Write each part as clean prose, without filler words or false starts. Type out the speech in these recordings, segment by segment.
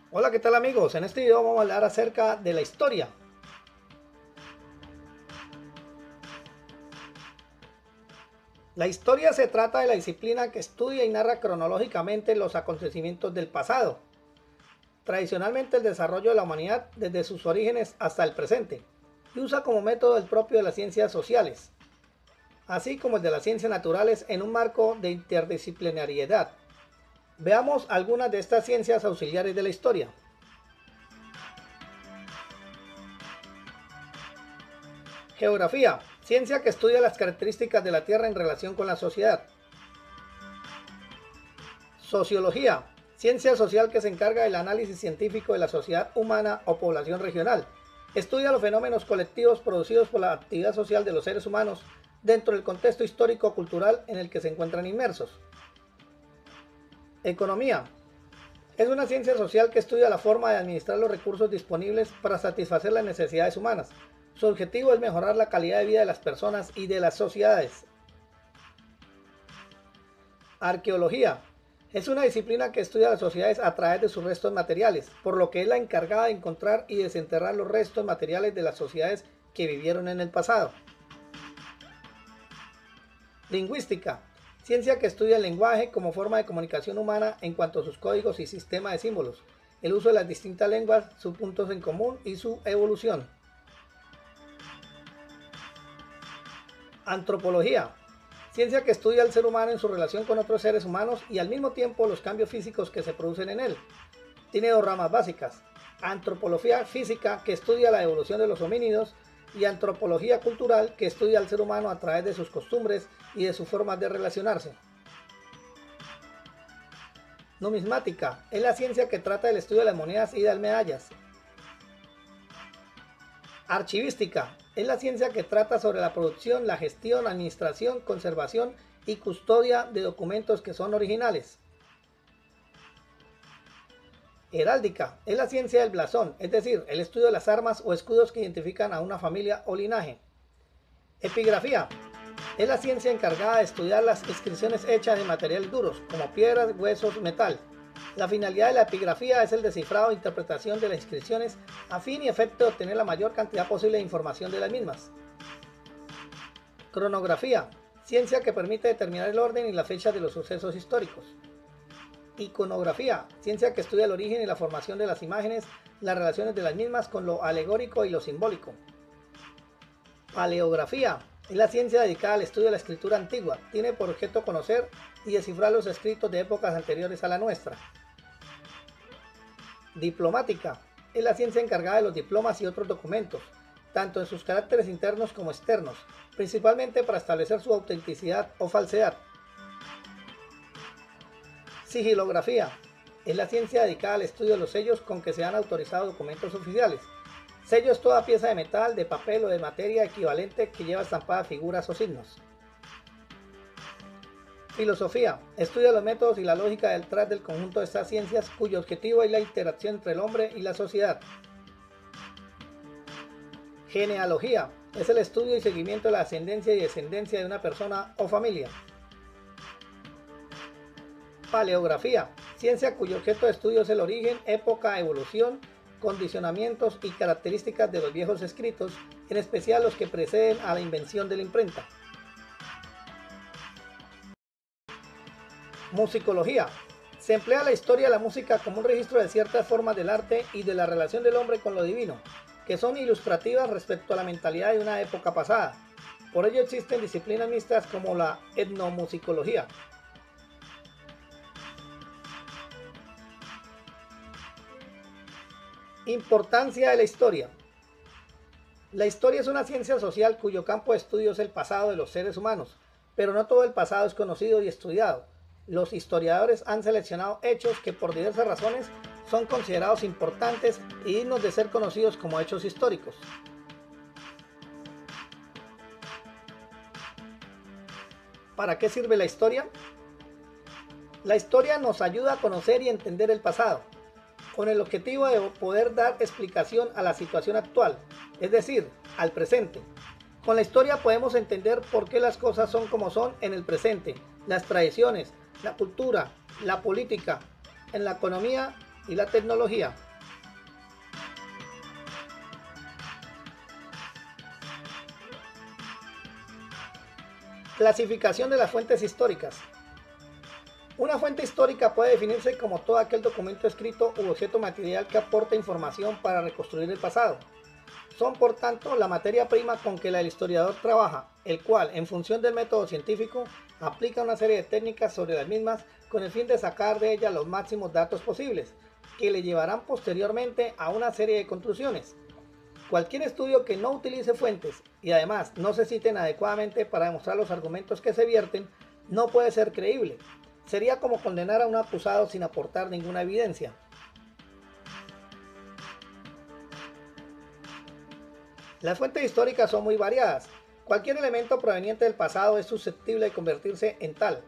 Hola, ¿qué tal amigos? En este video vamos a hablar acerca de la historia. La historia se trata de la disciplina que estudia y narra cronológicamente los acontecimientos del pasado, tradicionalmente el desarrollo de la humanidad desde sus orígenes hasta el presente, y usa como método el propio de las ciencias sociales, así como el de las ciencias naturales en un marco de interdisciplinariedad. Veamos algunas de estas ciencias auxiliares de la historia. Geografía, ciencia que estudia las características de la Tierra en relación con la sociedad. Sociología, ciencia social que se encarga del análisis científico de la sociedad humana o población regional. Estudia los fenómenos colectivos producidos por la actividad social de los seres humanos dentro del contexto histórico-cultural en el que se encuentran inmersos. Economía, es una ciencia social que estudia la forma de administrar los recursos disponibles para satisfacer las necesidades humanas. Su objetivo es mejorar la calidad de vida de las personas y de las sociedades. Arqueología, es una disciplina que estudia las sociedades a través de sus restos materiales, por lo que es la encargada de encontrar y desenterrar los restos materiales de las sociedades que vivieron en el pasado. Lingüística, ciencia que estudia el lenguaje como forma de comunicación humana en cuanto a sus códigos y sistema de símbolos, el uso de las distintas lenguas, sus puntos en común y su evolución. Antropología, ciencia que estudia al ser humano en su relación con otros seres humanos y al mismo tiempo los cambios físicos que se producen en él. Tiene dos ramas básicas: antropología física, que estudia la evolución de los homínidos, y antropología cultural, que estudia al ser humano a través de sus costumbres y de sus formas de relacionarse. Numismática, es la ciencia que trata del estudio de las monedas y de las medallas. Archivística, es la ciencia que trata sobre la producción, la gestión, administración, conservación y custodia de documentos que son originales. Heráldica, es la ciencia del blasón, es decir, el estudio de las armas o escudos que identifican a una familia o linaje. Epigrafía, es la ciencia encargada de estudiar las inscripciones hechas de materiales duros, como piedras, huesos, metal. La finalidad de la epigrafía es el descifrado e interpretación de las inscripciones a fin y efecto de obtener la mayor cantidad posible de información de las mismas. Cronografía, ciencia que permite determinar el orden y la fecha de los sucesos históricos. Iconografía, ciencia que estudia el origen y la formación de las imágenes, las relaciones de las mismas con lo alegórico y lo simbólico. Paleografía, es la ciencia dedicada al estudio de la escritura antigua, tiene por objeto conocer y descifrar los escritos de épocas anteriores a la nuestra. Diplomática, es la ciencia encargada de los diplomas y otros documentos, tanto en sus caracteres internos como externos, principalmente para establecer su autenticidad o falsedad. Sigilografía, es la ciencia dedicada al estudio de los sellos con que se han autorizado documentos oficiales. Sello es toda pieza de metal, de papel o de materia equivalente que lleva estampadas figuras o signos. Filosofía, estudia los métodos y la lógica detrás del conjunto de estas ciencias cuyo objetivo es la interacción entre el hombre y la sociedad. Genealogía, es el estudio y seguimiento de la ascendencia y descendencia de una persona o familia. Paleografía, ciencia cuyo objeto de estudio es el origen, época, evolución, condicionamientos y características de los viejos escritos, en especial los que preceden a la invención de la imprenta. Musicología, se emplea la historia de la música como un registro de ciertas formas del arte y de la relación del hombre con lo divino, que son ilustrativas respecto a la mentalidad de una época pasada. Por ello existen disciplinas mixtas como la etnomusicología. Importancia de la historia. La historia es una ciencia social cuyo campo de estudio es el pasado de los seres humanos, pero no todo el pasado es conocido y estudiado. Los historiadores han seleccionado hechos que por diversas razones son considerados importantes y dignos de ser conocidos como hechos históricos. ¿Para qué sirve la historia? La historia nos ayuda a conocer y entender el pasado, con el objetivo de poder dar explicación a la situación actual, es decir, al presente. Con la historia podemos entender por qué las cosas son como son en el presente, las tradiciones, la cultura, la política, en la economía y la tecnología. Clasificación de las fuentes históricas. Una fuente histórica puede definirse como todo aquel documento escrito u objeto material que aporta información para reconstruir el pasado. Son, por tanto, la materia prima con que el historiador trabaja, el cual, en función del método científico, aplica una serie de técnicas sobre las mismas con el fin de sacar de ellas los máximos datos posibles, que le llevarán posteriormente a una serie de conclusiones. Cualquier estudio que no utilice fuentes y además no se citen adecuadamente para demostrar los argumentos que se vierten, no puede ser creíble. Sería como condenar a un acusado sin aportar ninguna evidencia. Las fuentes históricas son muy variadas. Cualquier elemento proveniente del pasado es susceptible de convertirse en tal.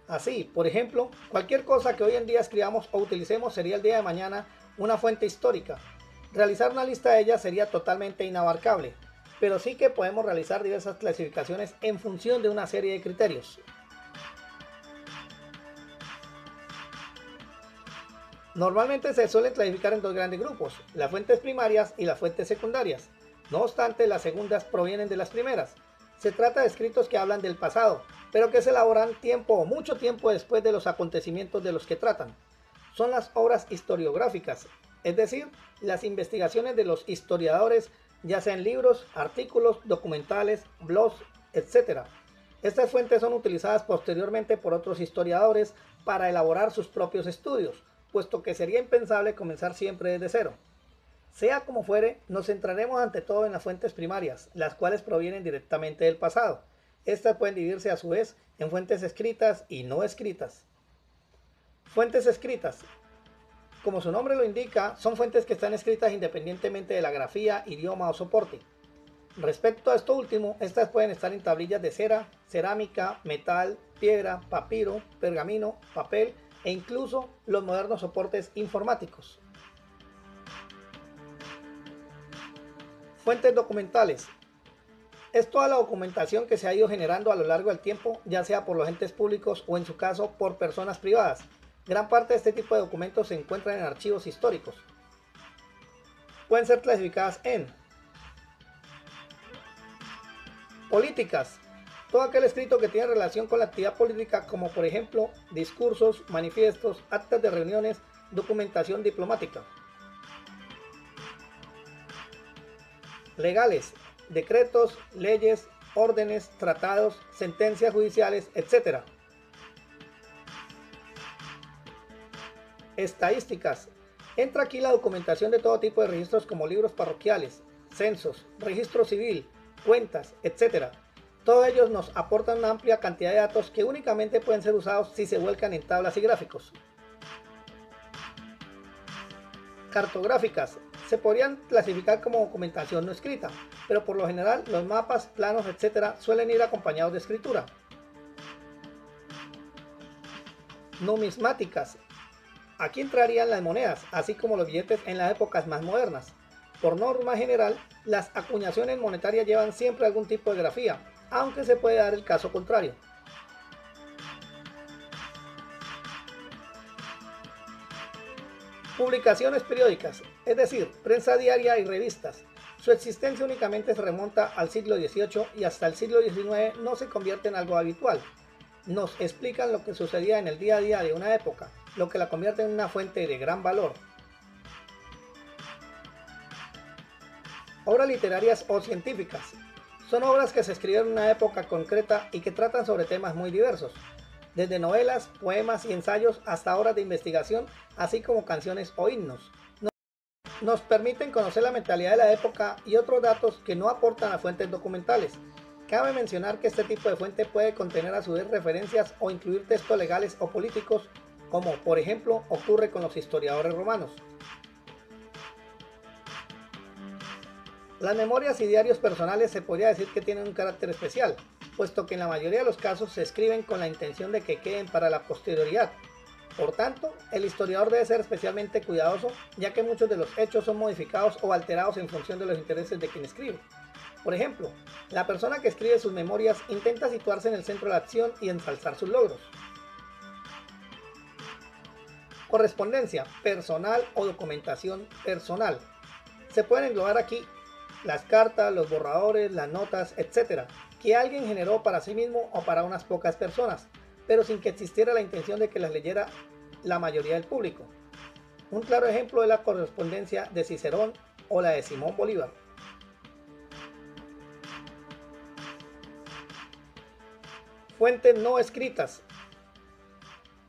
Así, por ejemplo, cualquier cosa que hoy en día escribamos o utilicemos sería el día de mañana una fuente histórica. Realizar una lista de ellas sería totalmente inabarcable, pero sí que podemos realizar diversas clasificaciones en función de una serie de criterios. Normalmente se suelen clasificar en dos grandes grupos, las fuentes primarias y las fuentes secundarias. No obstante, las segundas provienen de las primeras. Se trata de escritos que hablan del pasado, pero que se elaboran tiempo o mucho tiempo después de los acontecimientos de los que tratan. Son las obras historiográficas, es decir, las investigaciones de los historiadores, ya sean libros, artículos, documentales, blogs, etc. Estas fuentes son utilizadas posteriormente por otros historiadores para elaborar sus propios estudios, puesto que sería impensable comenzar siempre desde cero. Sea como fuere, nos centraremos ante todo en las fuentes primarias, las cuales provienen directamente del pasado. Estas pueden dividirse a su vez en fuentes escritas y no escritas. Fuentes escritas. Como su nombre lo indica, son fuentes que están escritas independientemente de la grafía, idioma o soporte. Respecto a esto último, estas pueden estar en tablillas de cera, cerámica, metal, piedra, papiro, pergamino, papel e incluso los modernos soportes informáticos. Fuentes documentales. Es toda la documentación que se ha ido generando a lo largo del tiempo, ya sea por los entes públicos o en su caso por personas privadas. Gran parte de este tipo de documentos se encuentran en archivos históricos. Pueden ser clasificadas en políticas. Todo aquel escrito que tiene relación con la actividad política, como por ejemplo discursos, manifiestos, actas de reuniones, documentación diplomática. Legales, decretos, leyes, órdenes, tratados, sentencias judiciales, etc. Estadísticas. Entra aquí la documentación de todo tipo de registros como libros parroquiales, censos, registro civil, cuentas, etc. Todos ellos nos aportan una amplia cantidad de datos que únicamente pueden ser usados si se vuelcan en tablas y gráficos. Cartográficas. Se podrían clasificar como documentación no escrita, pero por lo general los mapas, planos, etc. suelen ir acompañados de escritura. Numismáticas. Aquí entrarían las monedas, así como los billetes en las épocas más modernas. Por norma general, las acuñaciones monetarias llevan siempre algún tipo de grafía, aunque se puede dar el caso contrario. Publicaciones periódicas, es decir, prensa diaria y revistas. Su existencia únicamente se remonta al siglo XVIII y hasta el siglo XIX no se convierte en algo habitual. Nos explican lo que sucedía en el día a día de una época, lo que la convierte en una fuente de gran valor. Obras literarias o científicas. Son obras que se escribieron en una época concreta y que tratan sobre temas muy diversos, desde novelas, poemas y ensayos hasta obras de investigación, así como canciones o himnos. Nos permiten conocer la mentalidad de la época y otros datos que no aportan a fuentes documentales. Cabe mencionar que este tipo de fuente puede contener a su vez referencias o incluir textos legales o políticos, como por ejemplo ocurre con los historiadores romanos. Las memorias y diarios personales se podría decir que tienen un carácter especial, puesto que en la mayoría de los casos se escriben con la intención de que queden para la posterioridad. Por tanto, el historiador debe ser especialmente cuidadoso, ya que muchos de los hechos son modificados o alterados en función de los intereses de quien escribe. Por ejemplo, la persona que escribe sus memorias intenta situarse en el centro de la acción y ensalzar sus logros. Correspondencia personal o documentación personal. Se pueden englobar aquí las cartas, los borradores, las notas, etc., que alguien generó para sí mismo o para unas pocas personas, pero sin que existiera la intención de que las leyera la mayoría del público. Un claro ejemplo es la correspondencia de Cicerón o la de Simón Bolívar. Fuentes no escritas.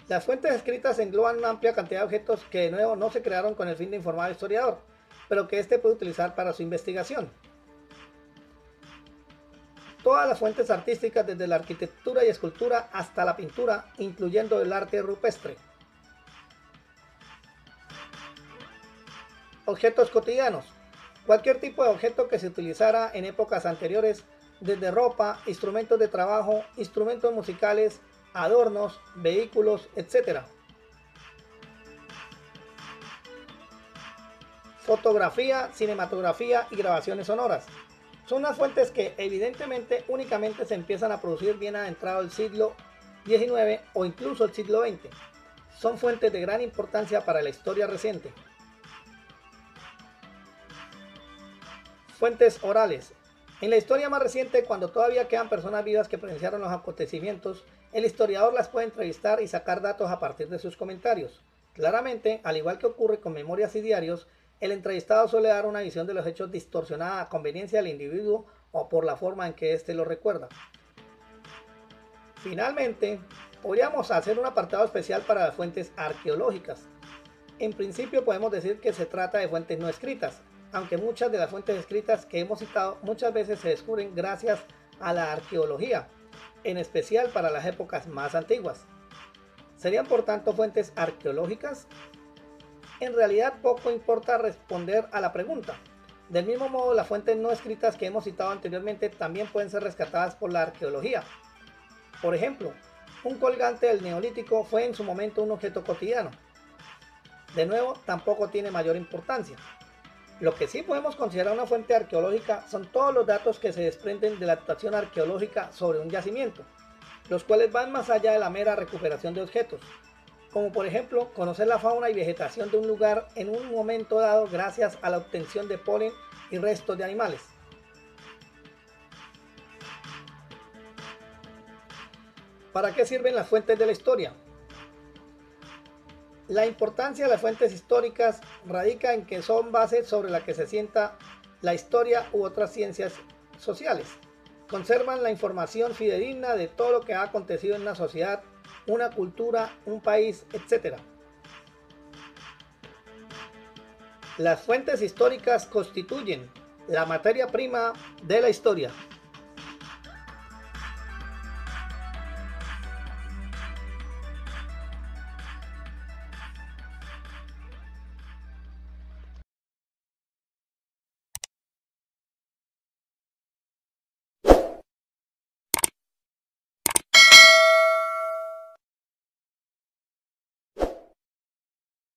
Las fuentes escritas engloban una amplia cantidad de objetos que de nuevo no se crearon con el fin de informar al historiador, pero que éste puede utilizar para su investigación. Todas las fuentes artísticas, desde la arquitectura y escultura hasta la pintura, incluyendo el arte rupestre. Objetos cotidianos. Cualquier tipo de objeto que se utilizara en épocas anteriores, desde ropa, instrumentos de trabajo, instrumentos musicales, adornos, vehículos, etc. Fotografía, cinematografía y grabaciones sonoras. Son unas fuentes que evidentemente únicamente se empiezan a producir bien adentrado el siglo XIX o incluso el siglo XX. Son fuentes de gran importancia para la historia reciente. Fuentes orales. En la historia más reciente, cuando todavía quedan personas vivas que presenciaron los acontecimientos, el historiador las puede entrevistar y sacar datos a partir de sus comentarios. Claramente, al igual que ocurre con memorias y diarios, el entrevistado suele dar una visión de los hechos distorsionada a conveniencia del individuo o por la forma en que éste lo recuerda. Finalmente, podríamos hacer un apartado especial para las fuentes arqueológicas. En principio podemos decir que se trata de fuentes no escritas, aunque muchas de las fuentes escritas que hemos citado muchas veces se descubren gracias a la arqueología, en especial para las épocas más antiguas. ¿Serían por tanto fuentes arqueológicas? En realidad poco importa responder a la pregunta. Del mismo modo, las fuentes no escritas que hemos citado anteriormente también pueden ser rescatadas por la arqueología. Por ejemplo, un colgante del Neolítico fue en su momento un objeto cotidiano. De nuevo, tampoco tiene mayor importancia. Lo que sí podemos considerar una fuente arqueológica son todos los datos que se desprenden de la actuación arqueológica sobre un yacimiento, los cuales van más allá de la mera recuperación de objetos, como por ejemplo conocer la fauna y vegetación de un lugar en un momento dado gracias a la obtención de polen y restos de animales. ¿Para qué sirven las fuentes de la historia? La importancia de las fuentes históricas radica en que son bases sobre la que se sienta la historia u otras ciencias sociales. Conservan la información fidedigna de todo lo que ha acontecido en una sociedad, una cultura, un país, etc. Las fuentes históricas constituyen la materia prima de la historia.